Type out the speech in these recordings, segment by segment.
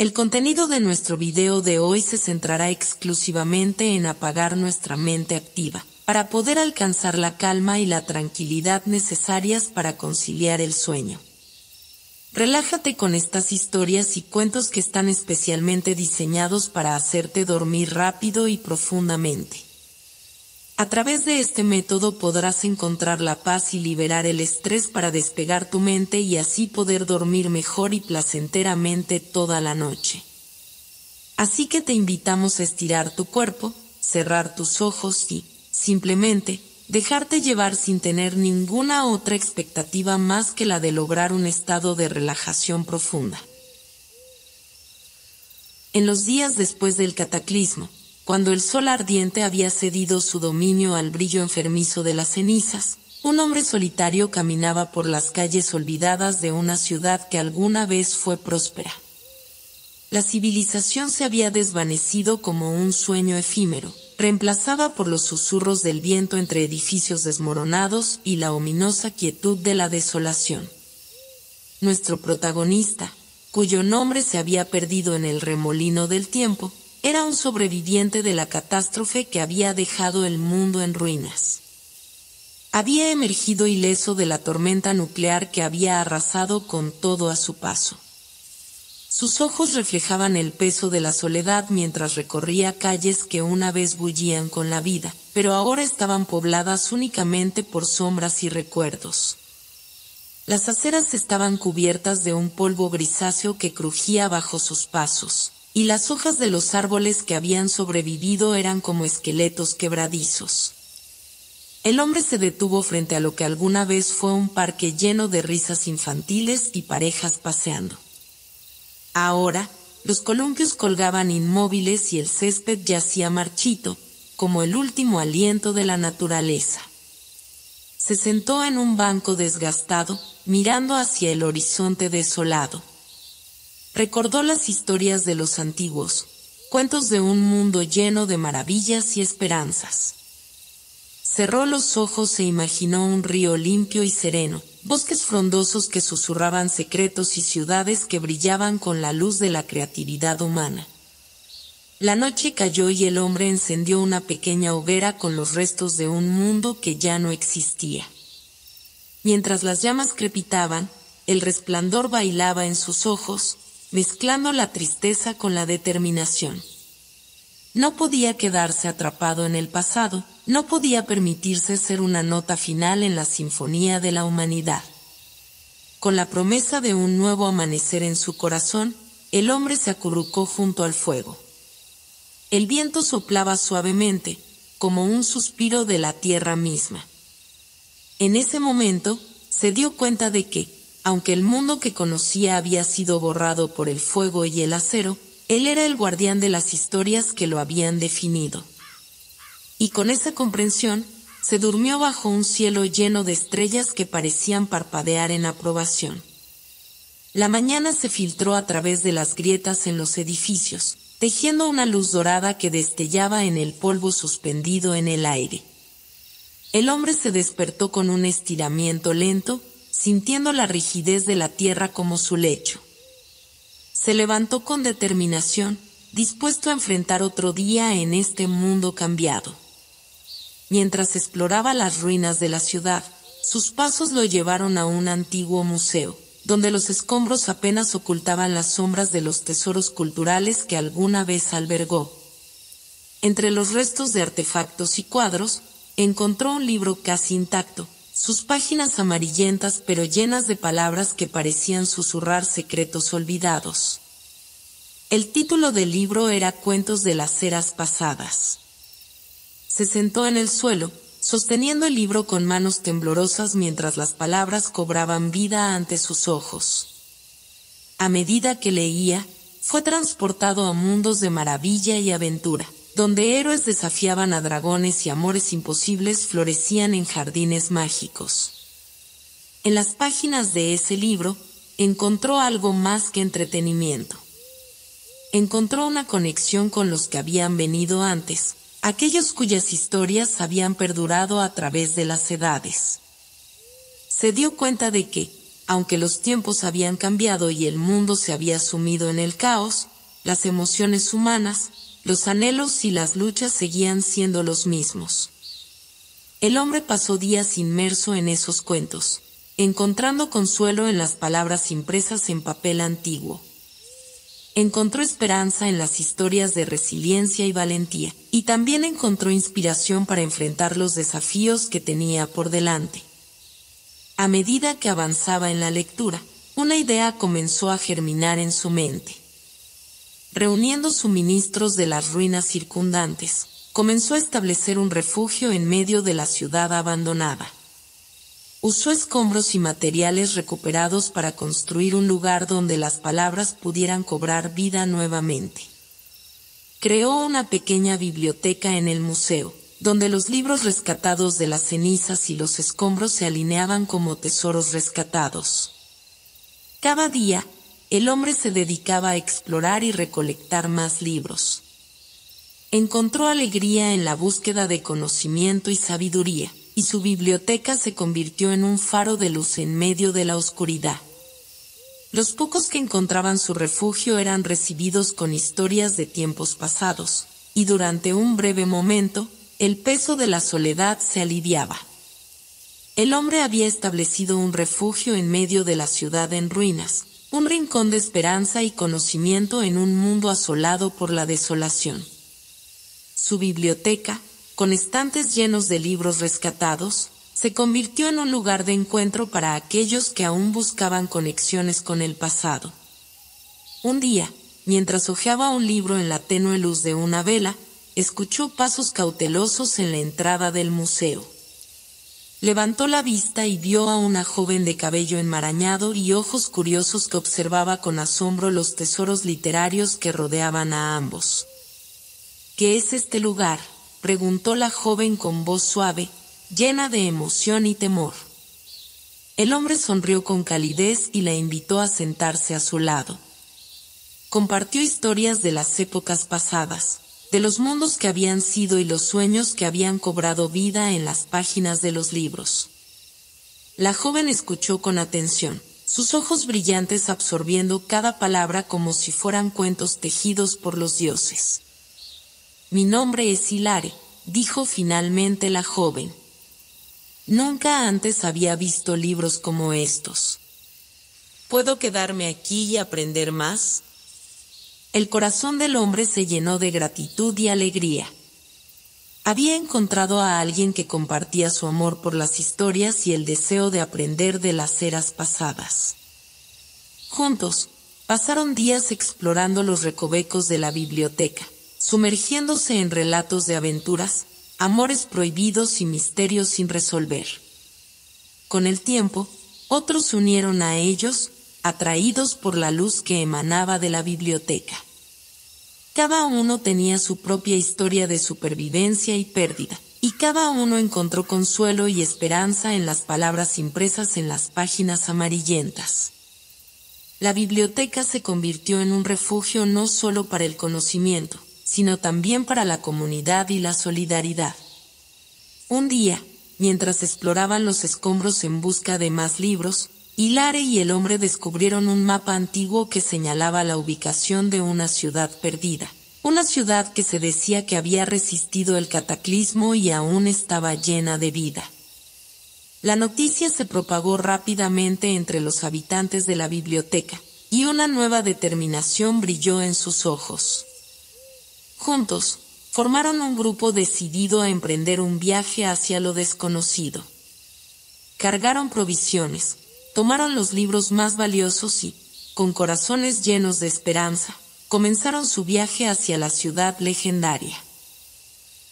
El contenido de nuestro video de hoy se centrará exclusivamente en apagar nuestra mente activa, para poder alcanzar la calma y la tranquilidad necesarias para conciliar el sueño. Relájate con estas historias y cuentos que están especialmente diseñados para hacerte dormir rápido y profundamente. A través de este método podrás encontrar la paz y liberar el estrés para despegar tu mente y así poder dormir mejor y placenteramente toda la noche. Así que te invitamos a estirar tu cuerpo, cerrar tus ojos y, simplemente, dejarte llevar sin tener ninguna otra expectativa más que la de lograr un estado de relajación profunda. En los días después del cataclismo, cuando el sol ardiente había cedido su dominio al brillo enfermizo de las cenizas, un hombre solitario caminaba por las calles olvidadas de una ciudad que alguna vez fue próspera. La civilización se había desvanecido como un sueño efímero, reemplazada por los susurros del viento entre edificios desmoronados y la ominosa quietud de la desolación. Nuestro protagonista, cuyo nombre se había perdido en el remolino del tiempo, era un sobreviviente de la catástrofe que había dejado el mundo en ruinas. Había emergido ileso de la tormenta nuclear que había arrasado con todo a su paso. Sus ojos reflejaban el peso de la soledad mientras recorría calles que una vez bullían con la vida, pero ahora estaban pobladas únicamente por sombras y recuerdos. Las aceras estaban cubiertas de un polvo grisáceo que crujía bajo sus pasos, y las hojas de los árboles que habían sobrevivido eran como esqueletos quebradizos. El hombre se detuvo frente a lo que alguna vez fue un parque lleno de risas infantiles y parejas paseando. Ahora, los columpios colgaban inmóviles y el césped yacía marchito, como el último aliento de la naturaleza. Se sentó en un banco desgastado, mirando hacia el horizonte desolado. Recordó las historias de los antiguos, cuentos de un mundo lleno de maravillas y esperanzas. Cerró los ojos e imaginó un río limpio y sereno, bosques frondosos que susurraban secretos y ciudades que brillaban con la luz de la creatividad humana. La noche cayó y el hombre encendió una pequeña hoguera con los restos de un mundo que ya no existía. Mientras las llamas crepitaban, el resplandor bailaba en sus ojos, mezclando la tristeza con la determinación. No podía quedarse atrapado en el pasado, no podía permitirse ser una nota final en la sinfonía de la humanidad. Con la promesa de un nuevo amanecer en su corazón, el hombre se acurrucó junto al fuego. El viento soplaba suavemente, como un suspiro de la tierra misma. En ese momento, se dio cuenta de que, aunque el mundo que conocía había sido borrado por el fuego y el acero, él era el guardián de las historias que lo habían definido. Y con esa comprensión, se durmió bajo un cielo lleno de estrellas que parecían parpadear en aprobación. La mañana se filtró a través de las grietas en los edificios, tejiendo una luz dorada que destellaba en el polvo suspendido en el aire. El hombre se despertó con un estiramiento lento, sintiendo la rigidez de la tierra como su lecho. Se levantó con determinación, dispuesto a enfrentar otro día en este mundo cambiado. Mientras exploraba las ruinas de la ciudad, sus pasos lo llevaron a un antiguo museo, donde los escombros apenas ocultaban las sombras de los tesoros culturales que alguna vez albergó. Entre los restos de artefactos y cuadros, encontró un libro casi intacto, sus páginas amarillentas pero llenas de palabras que parecían susurrar secretos olvidados. El título del libro era Cuentos de las eras pasadas. Se sentó en el suelo, sosteniendo el libro con manos temblorosas mientras las palabras cobraban vida ante sus ojos. A medida que leía, fue transportado a mundos de maravilla y aventura, donde héroes desafiaban a dragones y amores imposibles florecían en jardines mágicos. En las páginas de ese libro, encontró algo más que entretenimiento. Encontró una conexión con los que habían venido antes, aquellos cuyas historias habían perdurado a través de las edades. Se dio cuenta de que, aunque los tiempos habían cambiado y el mundo se había sumido en el caos, las emociones humanas, los anhelos y las luchas seguían siendo los mismos. El hombre pasó días inmerso en esos cuentos, encontrando consuelo en las palabras impresas en papel antiguo. Encontró esperanza en las historias de resiliencia y valentía, y también encontró inspiración para enfrentar los desafíos que tenía por delante. A medida que avanzaba en la lectura, una idea comenzó a germinar en su mente. Reuniendo suministros de las ruinas circundantes, comenzó a establecer un refugio en medio de la ciudad abandonada. Usó escombros y materiales recuperados para construir un lugar donde las palabras pudieran cobrar vida nuevamente. Creó una pequeña biblioteca en el museo, donde los libros rescatados de las cenizas y los escombros se alineaban como tesoros rescatados. Cada día, el hombre se dedicaba a explorar y recolectar más libros. Encontró alegría en la búsqueda de conocimiento y sabiduría, y su biblioteca se convirtió en un faro de luz en medio de la oscuridad. Los pocos que encontraban su refugio eran recibidos con historias de tiempos pasados, y durante un breve momento, el peso de la soledad se aliviaba. El hombre había establecido un refugio en medio de la ciudad en ruinas, un rincón de esperanza y conocimiento en un mundo asolado por la desolación. Su biblioteca, con estantes llenos de libros rescatados, se convirtió en un lugar de encuentro para aquellos que aún buscaban conexiones con el pasado. Un día, mientras hojeaba un libro en la tenue luz de una vela, escuchó pasos cautelosos en la entrada del museo. Levantó la vista y vio a una joven de cabello enmarañado y ojos curiosos que observaba con asombro los tesoros literarios que rodeaban a ambos. ¿Qué es este lugar?, preguntó la joven con voz suave, llena de emoción y temor. El hombre sonrió con calidez y la invitó a sentarse a su lado. Compartió historias de las épocas pasadas, de los mundos que habían sido y los sueños que habían cobrado vida en las páginas de los libros. La joven escuchó con atención, sus ojos brillantes absorbiendo cada palabra como si fueran cuentos tejidos por los dioses. «Mi nombre es Hilare», dijo finalmente la joven. «Nunca antes había visto libros como estos. ¿Puedo quedarme aquí y aprender más?» El corazón del hombre se llenó de gratitud y alegría. Había encontrado a alguien que compartía su amor por las historias y el deseo de aprender de las eras pasadas. Juntos, pasaron días explorando los recovecos de la biblioteca, sumergiéndose en relatos de aventuras, amores prohibidos y misterios sin resolver. Con el tiempo, otros se unieron a ellos, atraídos por la luz que emanaba de la biblioteca. Cada uno tenía su propia historia de supervivencia y pérdida, y cada uno encontró consuelo y esperanza en las palabras impresas en las páginas amarillentas. La biblioteca se convirtió en un refugio no solo para el conocimiento, sino también para la comunidad y la solidaridad. Un día, mientras exploraban los escombros en busca de más libros, Hilare y el hombre descubrieron un mapa antiguo que señalaba la ubicación de una ciudad perdida, una ciudad que se decía que había resistido el cataclismo y aún estaba llena de vida. La noticia se propagó rápidamente entre los habitantes de la biblioteca, y una nueva determinación brilló en sus ojos. Juntos, formaron un grupo decidido a emprender un viaje hacia lo desconocido. Cargaron provisiones, tomaron los libros más valiosos y, con corazones llenos de esperanza, comenzaron su viaje hacia la ciudad legendaria.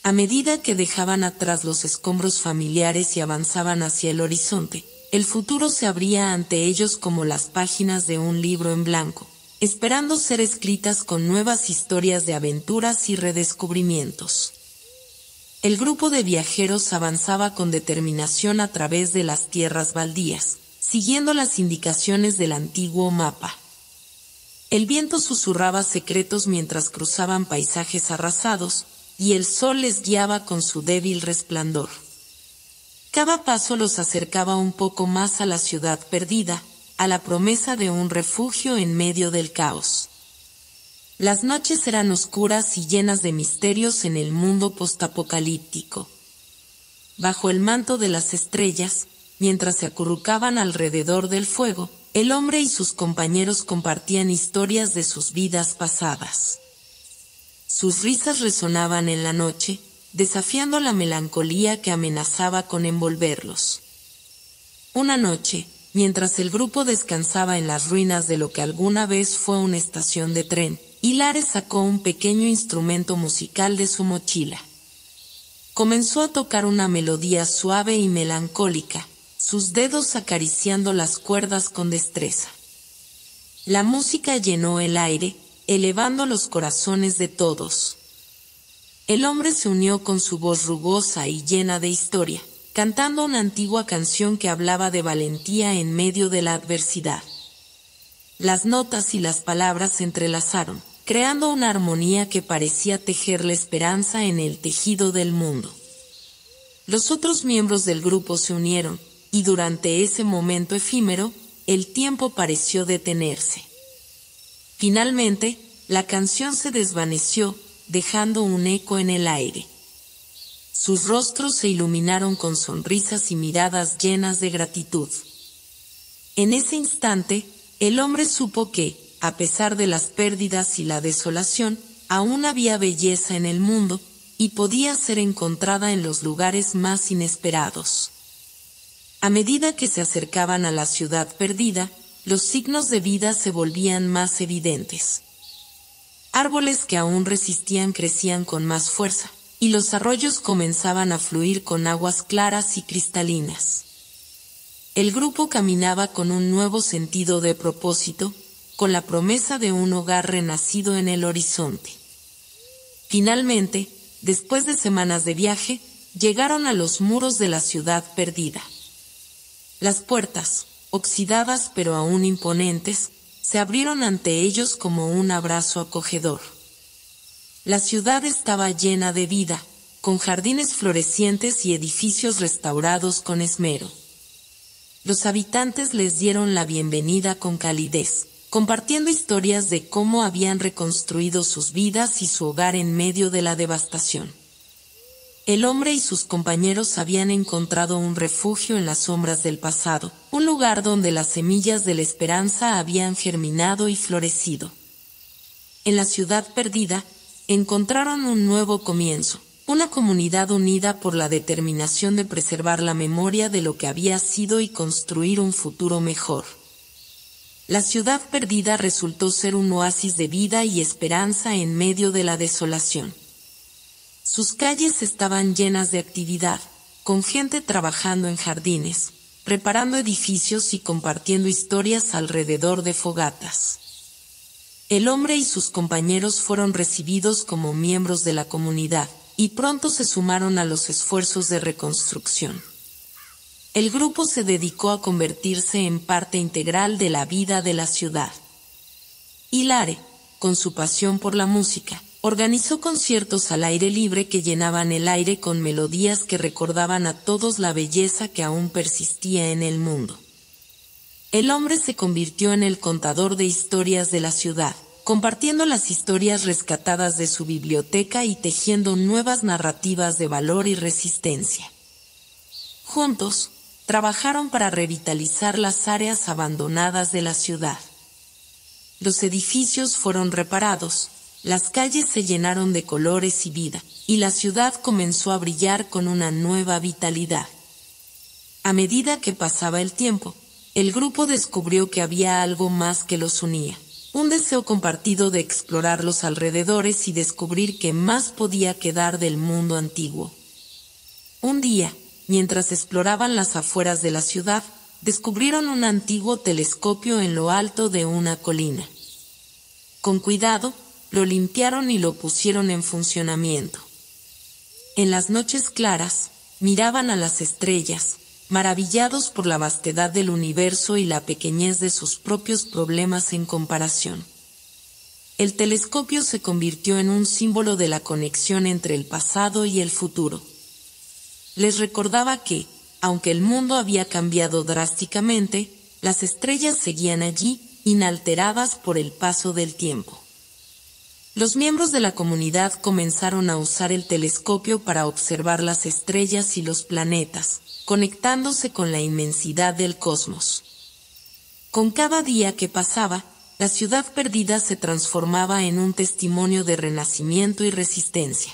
A medida que dejaban atrás los escombros familiares y avanzaban hacia el horizonte, el futuro se abría ante ellos como las páginas de un libro en blanco, esperando ser escritas con nuevas historias de aventuras y redescubrimientos. El grupo de viajeros avanzaba con determinación a través de las tierras baldías, siguiendo las indicaciones del antiguo mapa. El viento susurraba secretos mientras cruzaban paisajes arrasados, y el sol les guiaba con su débil resplandor. Cada paso los acercaba un poco más a la ciudad perdida, a la promesa de un refugio en medio del caos. Las noches eran oscuras y llenas de misterios en el mundo postapocalíptico. Bajo el manto de las estrellas, mientras se acurrucaban alrededor del fuego, el hombre y sus compañeros compartían historias de sus vidas pasadas. Sus risas resonaban en la noche, desafiando la melancolía que amenazaba con envolverlos. Una noche, mientras el grupo descansaba en las ruinas de lo que alguna vez fue una estación de tren, Hilaire sacó un pequeño instrumento musical de su mochila. Comenzó a tocar una melodía suave y melancólica, sus dedos acariciando las cuerdas con destreza. La música llenó el aire, elevando los corazones de todos. El hombre se unió con su voz rugosa y llena de historia, cantando una antigua canción que hablaba de valentía en medio de la adversidad. Las notas y las palabras se entrelazaron, creando una armonía que parecía tejer la esperanza en el tejido del mundo. Los otros miembros del grupo se unieron, y durante ese momento efímero, el tiempo pareció detenerse. Finalmente, la canción se desvaneció, dejando un eco en el aire. Sus rostros se iluminaron con sonrisas y miradas llenas de gratitud. En ese instante, el hombre supo que, a pesar de las pérdidas y la desolación, aún había belleza en el mundo, y podía ser encontrada en los lugares más inesperados. A medida que se acercaban a la ciudad perdida, los signos de vida se volvían más evidentes. Árboles que aún resistían crecían con más fuerza, y los arroyos comenzaban a fluir con aguas claras y cristalinas. El grupo caminaba con un nuevo sentido de propósito, con la promesa de un hogar renacido en el horizonte. Finalmente, después de semanas de viaje, llegaron a los muros de la ciudad perdida. Las puertas, oxidadas pero aún imponentes, se abrieron ante ellos como un abrazo acogedor. La ciudad estaba llena de vida, con jardines florecientes y edificios restaurados con esmero. Los habitantes les dieron la bienvenida con calidez, compartiendo historias de cómo habían reconstruido sus vidas y su hogar en medio de la devastación. El hombre y sus compañeros habían encontrado un refugio en las sombras del pasado, un lugar donde las semillas de la esperanza habían germinado y florecido. En la ciudad perdida, encontraron un nuevo comienzo, una comunidad unida por la determinación de preservar la memoria de lo que había sido y construir un futuro mejor. La ciudad perdida resultó ser un oasis de vida y esperanza en medio de la desolación. Sus calles estaban llenas de actividad, con gente trabajando en jardines, reparando edificios y compartiendo historias alrededor de fogatas. El hombre y sus compañeros fueron recibidos como miembros de la comunidad, y pronto se sumaron a los esfuerzos de reconstrucción. El grupo se dedicó a convertirse en parte integral de la vida de la ciudad. Hilaire, con su pasión por la música, organizó conciertos al aire libre que llenaban el aire con melodías que recordaban a todos la belleza que aún persistía en el mundo. El hombre se convirtió en el contador de historias de la ciudad, compartiendo las historias rescatadas de su biblioteca y tejiendo nuevas narrativas de valor y resistencia. Juntos, trabajaron para revitalizar las áreas abandonadas de la ciudad. Los edificios fueron reparados, las calles se llenaron de colores y vida, y la ciudad comenzó a brillar con una nueva vitalidad. A medida que pasaba el tiempo, el grupo descubrió que había algo más que los unía, un deseo compartido de explorar los alrededores y descubrir qué más podía quedar del mundo antiguo. Un día, mientras exploraban las afueras de la ciudad, descubrieron un antiguo telescopio en lo alto de una colina. Con cuidado, lo limpiaron y lo pusieron en funcionamiento. En las noches claras, miraban a las estrellas, maravillados por la vastedad del universo y la pequeñez de sus propios problemas en comparación. El telescopio se convirtió en un símbolo de la conexión entre el pasado y el futuro. Les recordaba que, aunque el mundo había cambiado drásticamente, las estrellas seguían allí, inalteradas por el paso del tiempo. Los miembros de la comunidad comenzaron a usar el telescopio para observar las estrellas y los planetas, conectándose con la inmensidad del cosmos. Con cada día que pasaba, la ciudad perdida se transformaba en un testimonio de renacimiento y resistencia.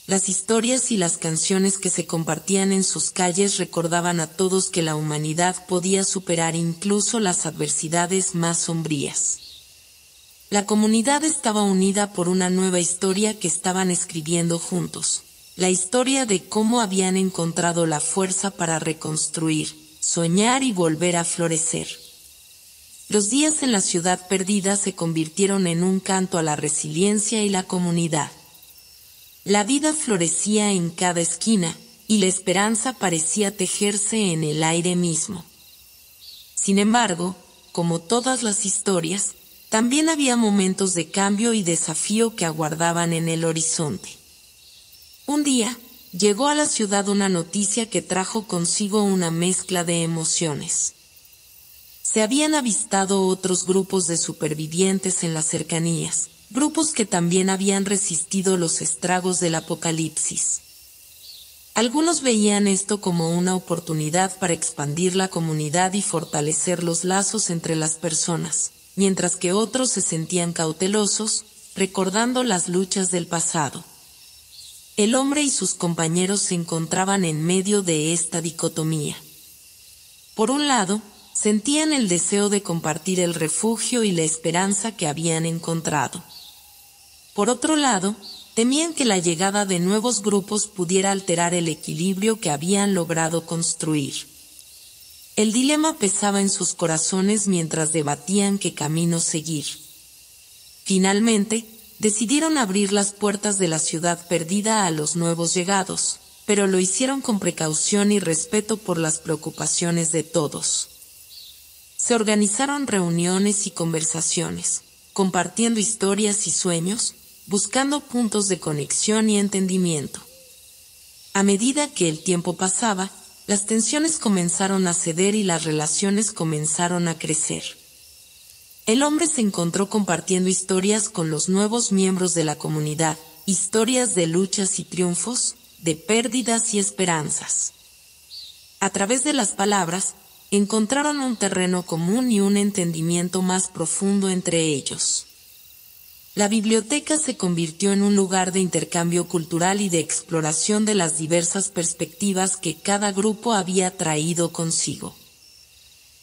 Las historias y las canciones que se compartían en sus calles recordaban a todos que la humanidad podía superar incluso las adversidades más sombrías. La comunidad estaba unida por una nueva historia que estaban escribiendo juntos, la historia de cómo habían encontrado la fuerza para reconstruir, soñar y volver a florecer. Los días en la ciudad perdida se convirtieron en un canto a la resiliencia y la comunidad. La vida florecía en cada esquina, y la esperanza parecía tejerse en el aire mismo. Sin embargo, como todas las historias, también había momentos de cambio y desafío que aguardaban en el horizonte. Un día, llegó a la ciudad una noticia que trajo consigo una mezcla de emociones. Se habían avistado otros grupos de supervivientes en las cercanías, grupos que también habían resistido los estragos del apocalipsis. Algunos veían esto como una oportunidad para expandir la comunidad y fortalecer los lazos entre las personas, mientras que otros se sentían cautelosos, recordando las luchas del pasado. El hombre y sus compañeros se encontraban en medio de esta dicotomía. Por un lado, sentían el deseo de compartir el refugio y la esperanza que habían encontrado. Por otro lado, temían que la llegada de nuevos grupos pudiera alterar el equilibrio que habían logrado construir. El dilema pesaba en sus corazones mientras debatían qué camino seguir. Finalmente, decidieron abrir las puertas de la ciudad perdida a los nuevos llegados, pero lo hicieron con precaución y respeto por las preocupaciones de todos. Se organizaron reuniones y conversaciones, compartiendo historias y sueños, buscando puntos de conexión y entendimiento. A medida que el tiempo pasaba, las tensiones comenzaron a ceder y las relaciones comenzaron a crecer. El hombre se encontró compartiendo historias con los nuevos miembros de la comunidad, historias de luchas y triunfos, de pérdidas y esperanzas. A través de las palabras, encontraron un terreno común y un entendimiento más profundo entre ellos. La biblioteca se convirtió en un lugar de intercambio cultural y de exploración de las diversas perspectivas que cada grupo había traído consigo.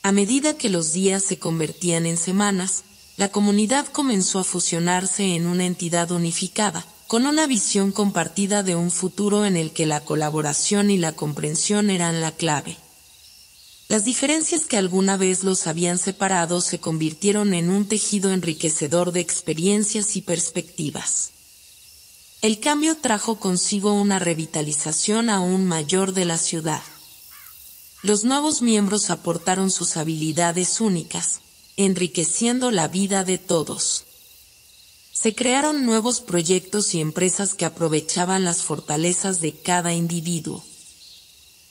A medida que los días se convertían en semanas, la comunidad comenzó a fusionarse en una entidad unificada, con una visión compartida de un futuro en el que la colaboración y la comprensión eran la clave. Las diferencias que alguna vez los habían separado se convirtieron en un tejido enriquecedor de experiencias y perspectivas. El cambio trajo consigo una revitalización aún mayor de la ciudad. Los nuevos miembros aportaron sus habilidades únicas, enriqueciendo la vida de todos. Se crearon nuevos proyectos y empresas que aprovechaban las fortalezas de cada individuo.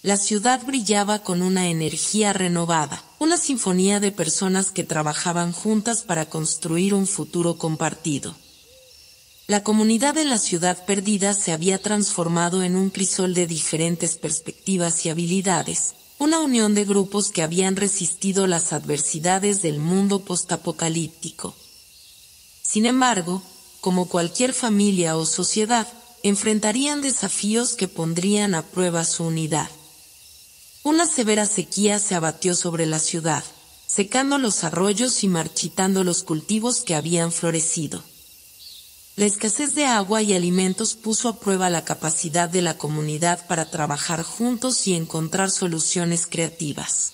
La ciudad brillaba con una energía renovada, una sinfonía de personas que trabajaban juntas para construir un futuro compartido. La comunidad de la ciudad perdida se había transformado en un crisol de diferentes perspectivas y habilidades, una unión de grupos que habían resistido las adversidades del mundo postapocalíptico. Sin embargo, como cualquier familia o sociedad, enfrentarían desafíos que pondrían a prueba su unidad. Una severa sequía se abatió sobre la ciudad, secando los arroyos y marchitando los cultivos que habían florecido. La escasez de agua y alimentos puso a prueba la capacidad de la comunidad para trabajar juntos y encontrar soluciones creativas.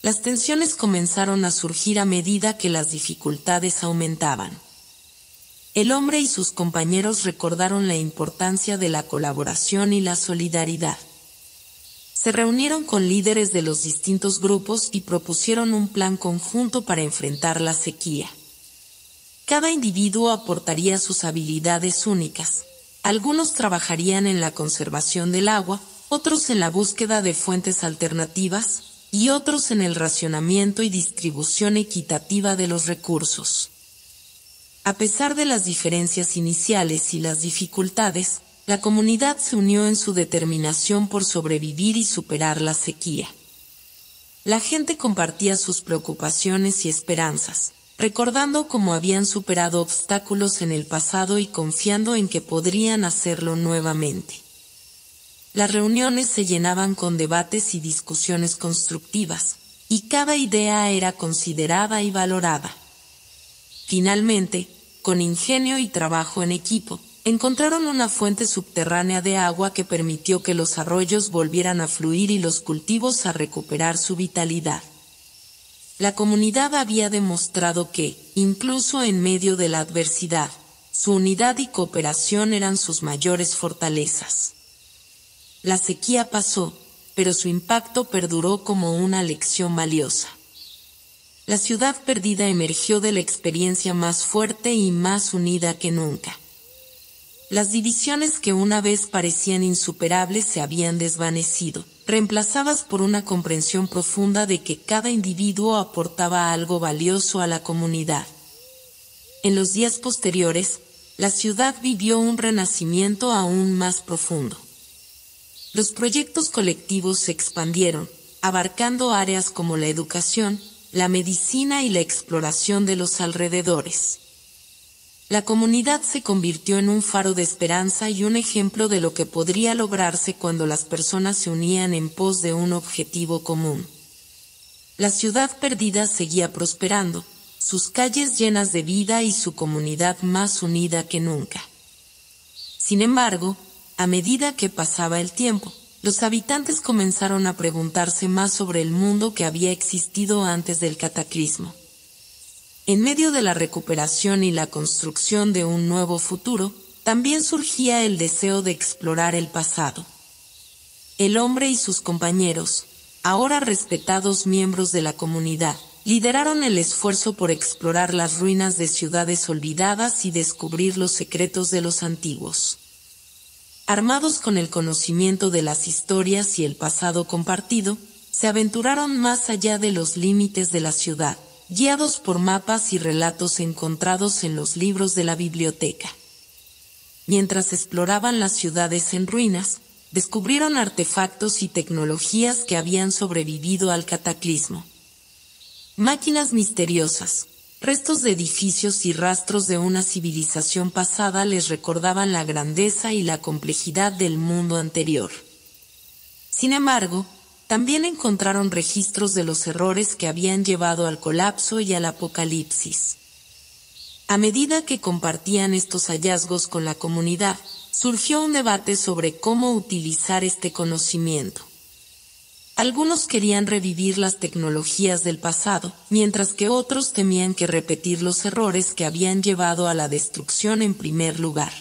Las tensiones comenzaron a surgir a medida que las dificultades aumentaban. El hombre y sus compañeros recordaron la importancia de la colaboración y la solidaridad. Se reunieron con líderes de los distintos grupos y propusieron un plan conjunto para enfrentar la sequía. Cada individuo aportaría sus habilidades únicas. Algunos trabajarían en la conservación del agua, otros en la búsqueda de fuentes alternativas, y otros en el racionamiento y distribución equitativa de los recursos. A pesar de las diferencias iniciales y las dificultades, la comunidad se unió en su determinación por sobrevivir y superar la sequía. La gente compartía sus preocupaciones y esperanzas, recordando cómo habían superado obstáculos en el pasado y confiando en que podrían hacerlo nuevamente. Las reuniones se llenaban con debates y discusiones constructivas, y cada idea era considerada y valorada. Finalmente, con ingenio y trabajo en equipo, encontraron una fuente subterránea de agua que permitió que los arroyos volvieran a fluir y los cultivos a recuperar su vitalidad. La comunidad había demostrado que, incluso en medio de la adversidad, su unidad y cooperación eran sus mayores fortalezas. La sequía pasó, pero su impacto perduró como una lección valiosa. La ciudad perdida emergió de la experiencia más fuerte y más unida que nunca. Las divisiones que una vez parecían insuperables se habían desvanecido, reemplazadas por una comprensión profunda de que cada individuo aportaba algo valioso a la comunidad. En los días posteriores, la ciudad vivió un renacimiento aún más profundo. Los proyectos colectivos se expandieron, abarcando áreas como la educación, la medicina y la exploración de los alrededores. La comunidad se convirtió en un faro de esperanza y un ejemplo de lo que podría lograrse cuando las personas se unían en pos de un objetivo común. La ciudad perdida seguía prosperando, sus calles llenas de vida y su comunidad más unida que nunca. Sin embargo, a medida que pasaba el tiempo, los habitantes comenzaron a preguntarse más sobre el mundo que había existido antes del cataclismo. En medio de la recuperación y la construcción de un nuevo futuro, también surgía el deseo de explorar el pasado. El hombre y sus compañeros, ahora respetados miembros de la comunidad, lideraron el esfuerzo por explorar las ruinas de ciudades olvidadas y descubrir los secretos de los antiguos. Armados con el conocimiento de las historias y el pasado compartido, se aventuraron más allá de los límites de la ciudad, guiados por mapas y relatos encontrados en los libros de la biblioteca. Mientras exploraban las ciudades en ruinas, descubrieron artefactos y tecnologías que habían sobrevivido al cataclismo. Máquinas misteriosas, restos de edificios y rastros de una civilización pasada les recordaban la grandeza y la complejidad del mundo anterior. Sin embargo, también encontraron registros de los errores que habían llevado al colapso y al apocalipsis. A medida que compartían estos hallazgos con la comunidad, surgió un debate sobre cómo utilizar este conocimiento. Algunos querían revivir las tecnologías del pasado, mientras que otros temían que repetir los errores que habían llevado a la destrucción en primer lugar.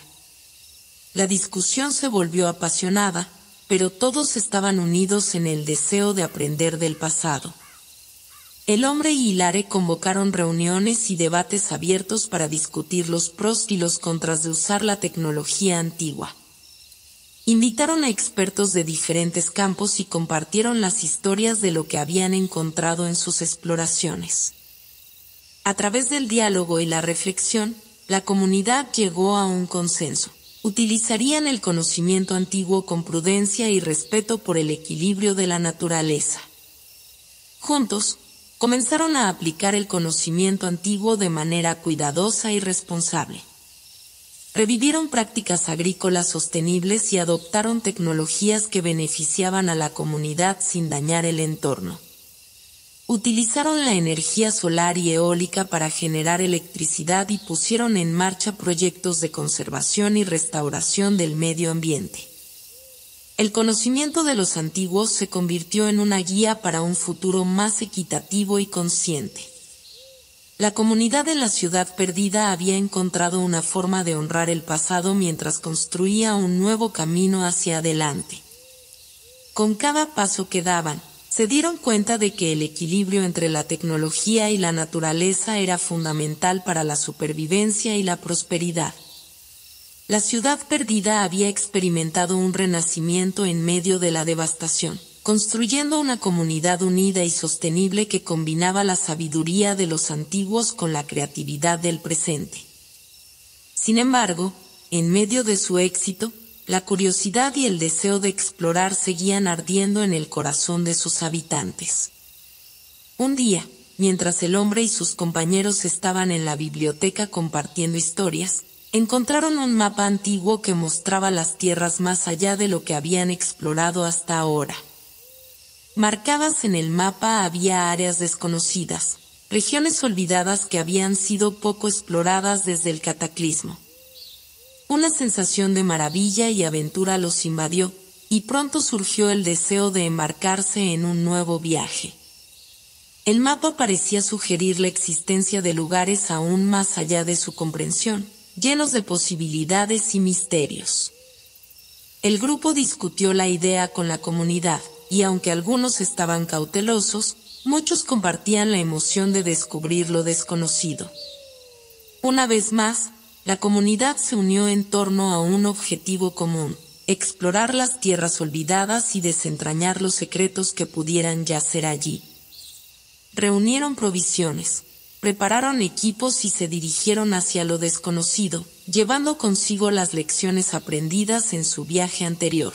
La discusión se volvió apasionada, pero todos estaban unidos en el deseo de aprender del pasado. El hombre y Hilare convocaron reuniones y debates abiertos para discutir los pros y los contras de usar la tecnología antigua. Invitaron a expertos de diferentes campos y compartieron las historias de lo que habían encontrado en sus exploraciones. A través del diálogo y la reflexión, la comunidad llegó a un consenso. Utilizarían el conocimiento antiguo con prudencia y respeto por el equilibrio de la naturaleza. Juntos, comenzaron a aplicar el conocimiento antiguo de manera cuidadosa y responsable. Revivieron prácticas agrícolas sostenibles y adoptaron tecnologías que beneficiaban a la comunidad sin dañar el entorno. Utilizaron la energía solar y eólica para generar electricidad y pusieron en marcha proyectos de conservación y restauración del medio ambiente. El conocimiento de los antiguos se convirtió en una guía para un futuro más equitativo y consciente. La comunidad de la ciudad perdida había encontrado una forma de honrar el pasado mientras construía un nuevo camino hacia adelante. Con cada paso que daban, se dieron cuenta de que el equilibrio entre la tecnología y la naturaleza era fundamental para la supervivencia y la prosperidad. La ciudad perdida había experimentado un renacimiento en medio de la devastación, construyendo una comunidad unida y sostenible que combinaba la sabiduría de los antiguos con la creatividad del presente. Sin embargo, en medio de su éxito, la curiosidad y el deseo de explorar seguían ardiendo en el corazón de sus habitantes. Un día, mientras el hombre y sus compañeros estaban en la biblioteca compartiendo historias, encontraron un mapa antiguo que mostraba las tierras más allá de lo que habían explorado hasta ahora. Marcadas en el mapa había áreas desconocidas, regiones olvidadas que habían sido poco exploradas desde el cataclismo. Una sensación de maravilla y aventura los invadió, y pronto surgió el deseo de embarcarse en un nuevo viaje. El mapa parecía sugerir la existencia de lugares aún más allá de su comprensión, llenos de posibilidades y misterios. El grupo discutió la idea con la comunidad, y aunque algunos estaban cautelosos, muchos compartían la emoción de descubrir lo desconocido. Una vez más, la comunidad se unió en torno a un objetivo común: explorar las tierras olvidadas y desentrañar los secretos que pudieran yacer allí. Reunieron provisiones, prepararon equipos y se dirigieron hacia lo desconocido, llevando consigo las lecciones aprendidas en su viaje anterior.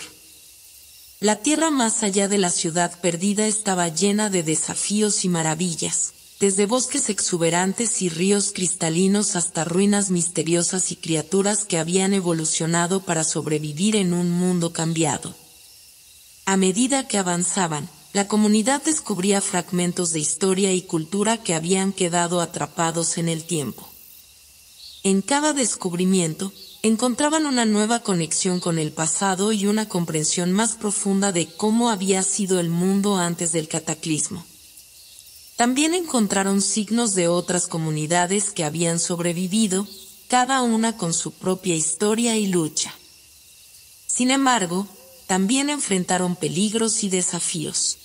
La tierra más allá de la ciudad perdida estaba llena de desafíos y maravillas, desde bosques exuberantes y ríos cristalinos hasta ruinas misteriosas y criaturas que habían evolucionado para sobrevivir en un mundo cambiado. A medida que avanzaban, la comunidad descubría fragmentos de historia y cultura que habían quedado atrapados en el tiempo. En cada descubrimiento, encontraban una nueva conexión con el pasado y una comprensión más profunda de cómo había sido el mundo antes del cataclismo. También encontraron signos de otras comunidades que habían sobrevivido, cada una con su propia historia y lucha. Sin embargo, también enfrentaron peligros y desafíos.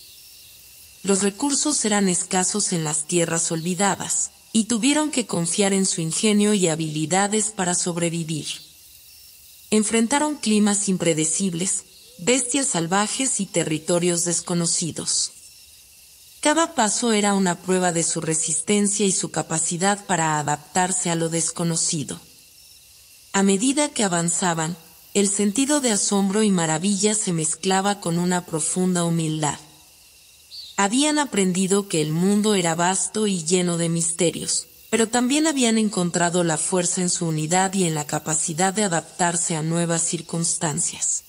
Los recursos eran escasos en las tierras olvidadas, y tuvieron que confiar en su ingenio y habilidades para sobrevivir. Enfrentaron climas impredecibles, bestias salvajes y territorios desconocidos. Cada paso era una prueba de su resistencia y su capacidad para adaptarse a lo desconocido. A medida que avanzaban, el sentido de asombro y maravilla se mezclaba con una profunda humildad. Habían aprendido que el mundo era vasto y lleno de misterios, pero también habían encontrado la fuerza en su unidad y en la capacidad de adaptarse a nuevas circunstancias.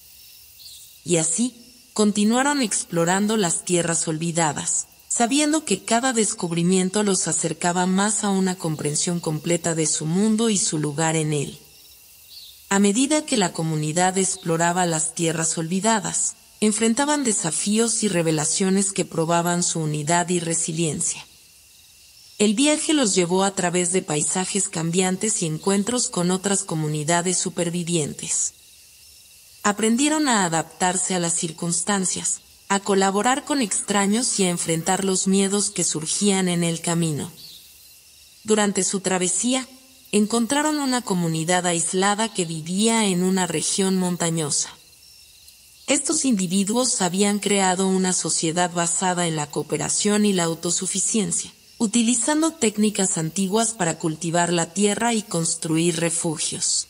Y así, continuaron explorando las tierras olvidadas, sabiendo que cada descubrimiento los acercaba más a una comprensión completa de su mundo y su lugar en él. A medida que la comunidad exploraba las tierras olvidadas, enfrentaban desafíos y revelaciones que probaban su unidad y resiliencia. El viaje los llevó a través de paisajes cambiantes y encuentros con otras comunidades supervivientes. Aprendieron a adaptarse a las circunstancias, a colaborar con extraños y a enfrentar los miedos que surgían en el camino. Durante su travesía, encontraron una comunidad aislada que vivía en una región montañosa. Estos individuos habían creado una sociedad basada en la cooperación y la autosuficiencia, utilizando técnicas antiguas para cultivar la tierra y construir refugios.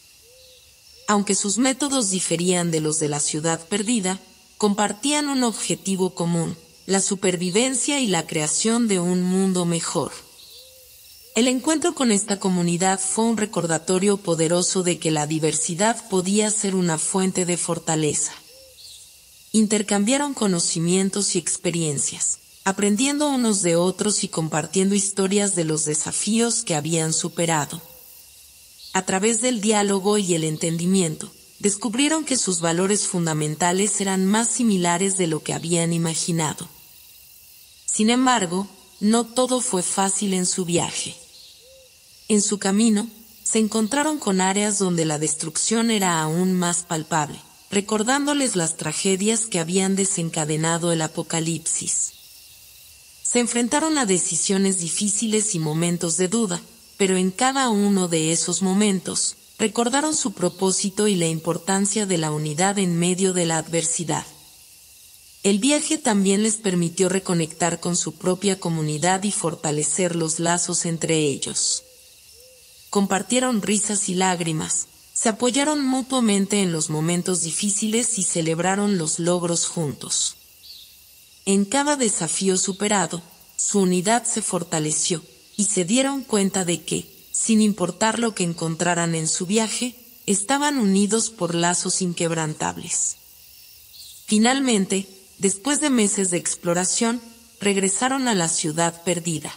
Aunque sus métodos diferían de los de la ciudad perdida, compartían un objetivo común: la supervivencia y la creación de un mundo mejor. El encuentro con esta comunidad fue un recordatorio poderoso de que la diversidad podía ser una fuente de fortaleza. Intercambiaron conocimientos y experiencias, aprendiendo unos de otros y compartiendo historias de los desafíos que habían superado. A través del diálogo y el entendimiento, descubrieron que sus valores fundamentales eran más similares de lo que habían imaginado. Sin embargo, no todo fue fácil en su viaje. En su camino, se encontraron con áreas donde la destrucción era aún más palpable, recordándoles las tragedias que habían desencadenado el apocalipsis. Se enfrentaron a decisiones difíciles y momentos de duda, pero en cada uno de esos momentos, recordaron su propósito y la importancia de la unidad en medio de la adversidad. El viaje también les permitió reconectar con su propia comunidad y fortalecer los lazos entre ellos. Compartieron risas y lágrimas, se apoyaron mutuamente en los momentos difíciles y celebraron los logros juntos. En cada desafío superado, su unidad se fortaleció, y se dieron cuenta de que, sin importar lo que encontraran en su viaje, estaban unidos por lazos inquebrantables. Finalmente, después de meses de exploración, regresaron a la ciudad perdida.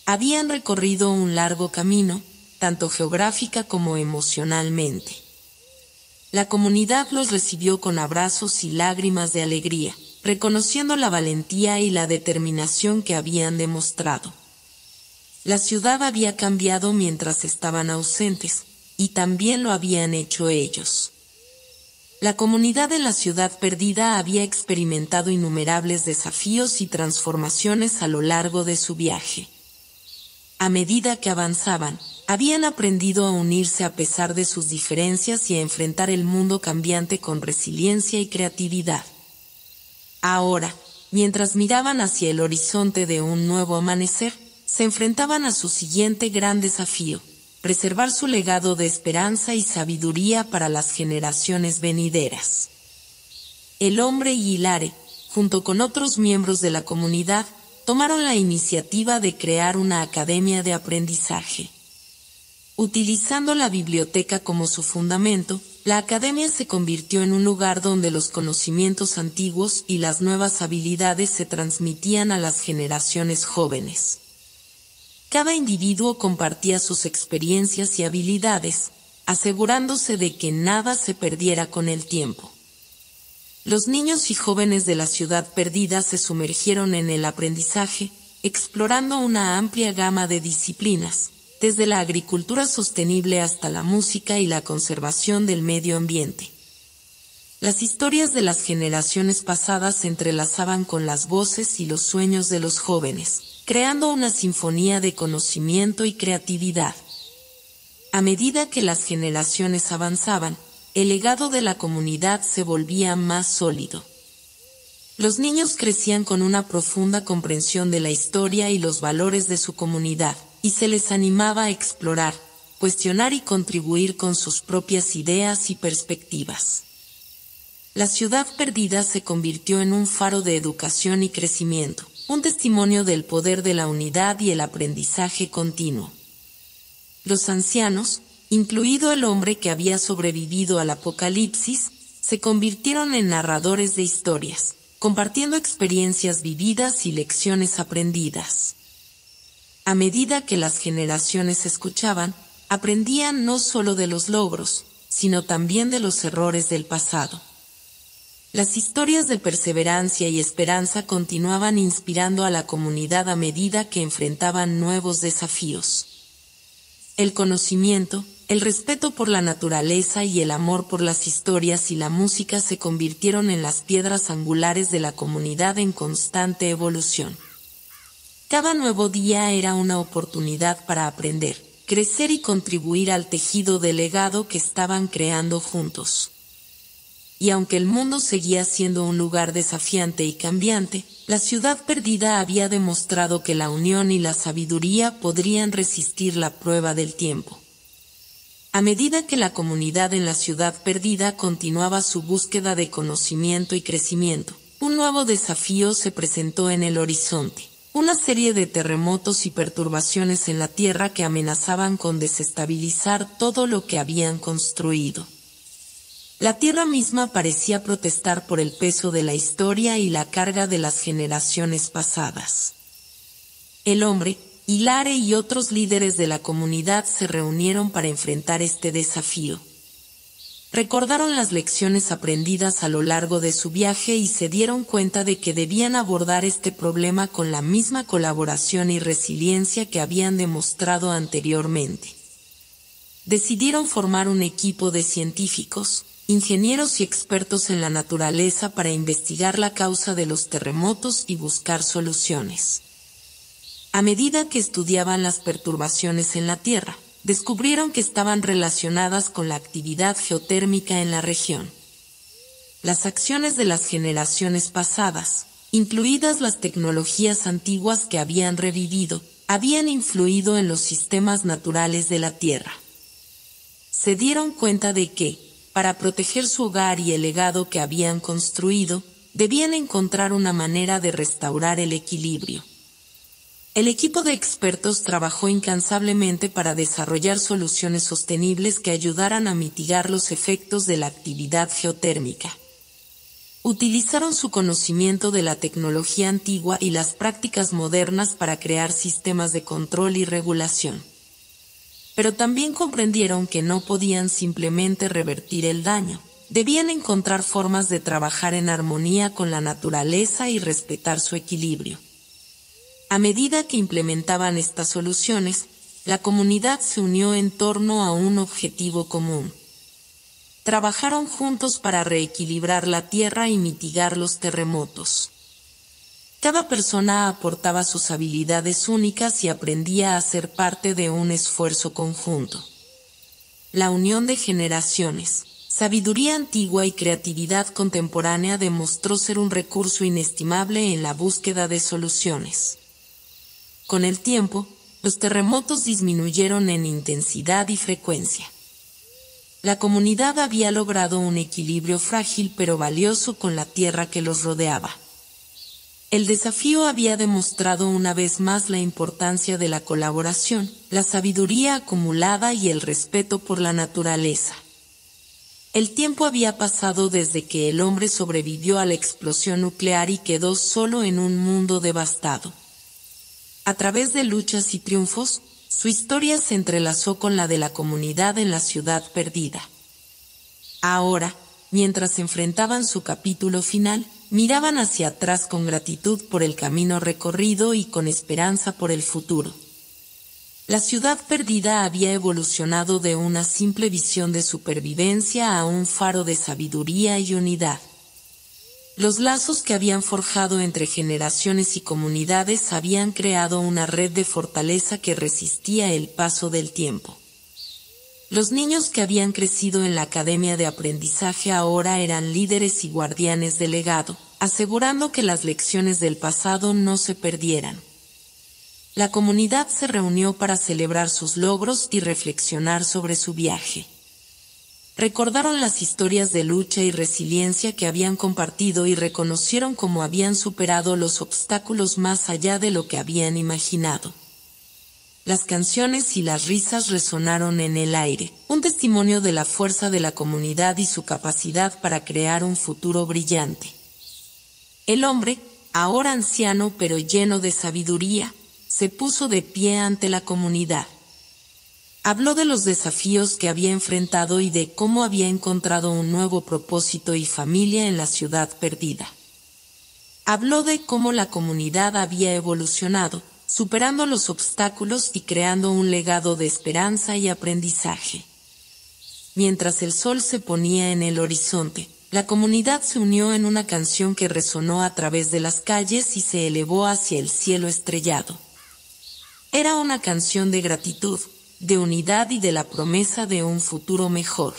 Habían recorrido un largo camino, tanto geográfica como emocionalmente. La comunidad los recibió con abrazos y lágrimas de alegría, reconociendo la valentía y la determinación que habían demostrado. La ciudad había cambiado mientras estaban ausentes, y también lo habían hecho ellos. La comunidad de la ciudad perdida había experimentado innumerables desafíos y transformaciones a lo largo de su viaje. A medida que avanzaban, habían aprendido a unirse a pesar de sus diferencias y a enfrentar el mundo cambiante con resiliencia y creatividad. Ahora, mientras miraban hacia el horizonte de un nuevo amanecer, se enfrentaban a su siguiente gran desafío: preservar su legado de esperanza y sabiduría para las generaciones venideras. El hombre y Hilare, junto con otros miembros de la comunidad, tomaron la iniciativa de crear una academia de aprendizaje. Utilizando la biblioteca como su fundamento, la academia se convirtió en un lugar donde los conocimientos antiguos y las nuevas habilidades se transmitían a las generaciones jóvenes. Cada individuo compartía sus experiencias y habilidades, asegurándose de que nada se perdiera con el tiempo. Los niños y jóvenes de la ciudad perdida se sumergieron en el aprendizaje, explorando una amplia gama de disciplinas, desde la agricultura sostenible hasta la música y la conservación del medio ambiente. Las historias de las generaciones pasadas se entrelazaban con las voces y los sueños de los jóvenes, creando una sinfonía de conocimiento y creatividad. A medida que las generaciones avanzaban, el legado de la comunidad se volvía más sólido. Los niños crecían con una profunda comprensión de la historia y los valores de su comunidad, y se les animaba a explorar, cuestionar y contribuir con sus propias ideas y perspectivas. La ciudad perdida se convirtió en un faro de educación y crecimiento, un testimonio del poder de la unidad y el aprendizaje continuo. Los ancianos, incluido el hombre que había sobrevivido al apocalipsis, se convirtieron en narradores de historias, compartiendo experiencias vividas y lecciones aprendidas. A medida que las generaciones escuchaban, aprendían no solo de los logros, sino también de los errores del pasado. Las historias de perseverancia y esperanza continuaban inspirando a la comunidad a medida que enfrentaban nuevos desafíos. El conocimiento, el respeto por la naturaleza y el amor por las historias y la música se convirtieron en las piedras angulares de la comunidad en constante evolución. Cada nuevo día era una oportunidad para aprender, crecer y contribuir al tejido del legado que estaban creando juntos. Y aunque el mundo seguía siendo un lugar desafiante y cambiante, la ciudad perdida había demostrado que la unión y la sabiduría podrían resistir la prueba del tiempo. A medida que la comunidad en la ciudad perdida continuaba su búsqueda de conocimiento y crecimiento, un nuevo desafío se presentó en el horizonte: una serie de terremotos y perturbaciones en la tierra que amenazaban con desestabilizar todo lo que habían construido. La tierra misma parecía protestar por el peso de la historia y la carga de las generaciones pasadas. El hombre, Hilare y otros líderes de la comunidad se reunieron para enfrentar este desafío. Recordaron las lecciones aprendidas a lo largo de su viaje y se dieron cuenta de que debían abordar este problema con la misma colaboración y resiliencia que habían demostrado anteriormente. Decidieron formar un equipo de científicos, ingenieros y expertos en la naturaleza para investigar la causa de los terremotos y buscar soluciones. A medida que estudiaban las perturbaciones en la Tierra, descubrieron que estaban relacionadas con la actividad geotérmica en la región. Las acciones de las generaciones pasadas, incluidas las tecnologías antiguas que habían revivido, habían influido en los sistemas naturales de la Tierra. Se dieron cuenta de que, para proteger su hogar y el legado que habían construido, debían encontrar una manera de restaurar el equilibrio. El equipo de expertos trabajó incansablemente para desarrollar soluciones sostenibles que ayudaran a mitigar los efectos de la actividad geotérmica. Utilizaron su conocimiento de la tecnología antigua y las prácticas modernas para crear sistemas de control y regulación. Pero también comprendieron que no podían simplemente revertir el daño. Debían encontrar formas de trabajar en armonía con la naturaleza y respetar su equilibrio. A medida que implementaban estas soluciones, la comunidad se unió en torno a un objetivo común. Trabajaron juntos para reequilibrar la tierra y mitigar los terremotos. Cada persona aportaba sus habilidades únicas y aprendía a ser parte de un esfuerzo conjunto. La unión de generaciones, sabiduría antigua y creatividad contemporánea demostró ser un recurso inestimable en la búsqueda de soluciones. Con el tiempo, los terremotos disminuyeron en intensidad y frecuencia. La comunidad había logrado un equilibrio frágil pero valioso con la tierra que los rodeaba. El desafío había demostrado una vez más la importancia de la colaboración, la sabiduría acumulada y el respeto por la naturaleza. El tiempo había pasado desde que el hombre sobrevivió a la explosión nuclear y quedó solo en un mundo devastado. A través de luchas y triunfos, su historia se entrelazó con la de la comunidad en la ciudad perdida. Ahora, mientras enfrentaban su capítulo final, miraban hacia atrás con gratitud por el camino recorrido y con esperanza por el futuro. La ciudad perdida había evolucionado de una simple visión de supervivencia a un faro de sabiduría y unidad. Los lazos que habían forjado entre generaciones y comunidades habían creado una red de fortaleza que resistía el paso del tiempo. Los niños que habían crecido en la academia de aprendizaje ahora eran líderes y guardianes del legado, asegurando que las lecciones del pasado no se perdieran. La comunidad se reunió para celebrar sus logros y reflexionar sobre su viaje. Recordaron las historias de lucha y resiliencia que habían compartido y reconocieron cómo habían superado los obstáculos más allá de lo que habían imaginado. Las canciones y las risas resonaron en el aire, un testimonio de la fuerza de la comunidad y su capacidad para crear un futuro brillante. El hombre, ahora anciano pero lleno de sabiduría, se puso de pie ante la comunidad. Habló de los desafíos que había enfrentado y de cómo había encontrado un nuevo propósito y familia en la ciudad perdida. Habló de cómo la comunidad había evolucionado, superando los obstáculos y creando un legado de esperanza y aprendizaje. Mientras el sol se ponía en el horizonte, la comunidad se unió en una canción que resonó a través de las calles y se elevó hacia el cielo estrellado. Era una canción de gratitud, de unidad y de la promesa de un futuro mejor.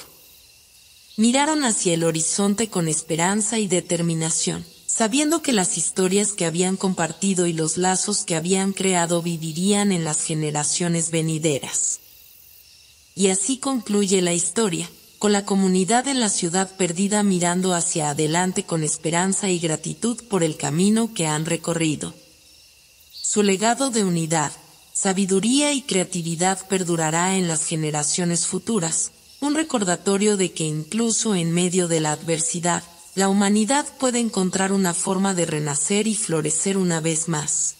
Miraron hacia el horizonte con esperanza y determinación, sabiendo que las historias que habían compartido y los lazos que habían creado vivirían en las generaciones venideras. Y así concluye la historia, con la comunidad en la ciudad perdida mirando hacia adelante con esperanza y gratitud por el camino que han recorrido. Su legado de unidad, sabiduría y creatividad perdurará en las generaciones futuras, un recordatorio de que incluso en medio de la adversidad, la humanidad puede encontrar una forma de renacer y florecer una vez más.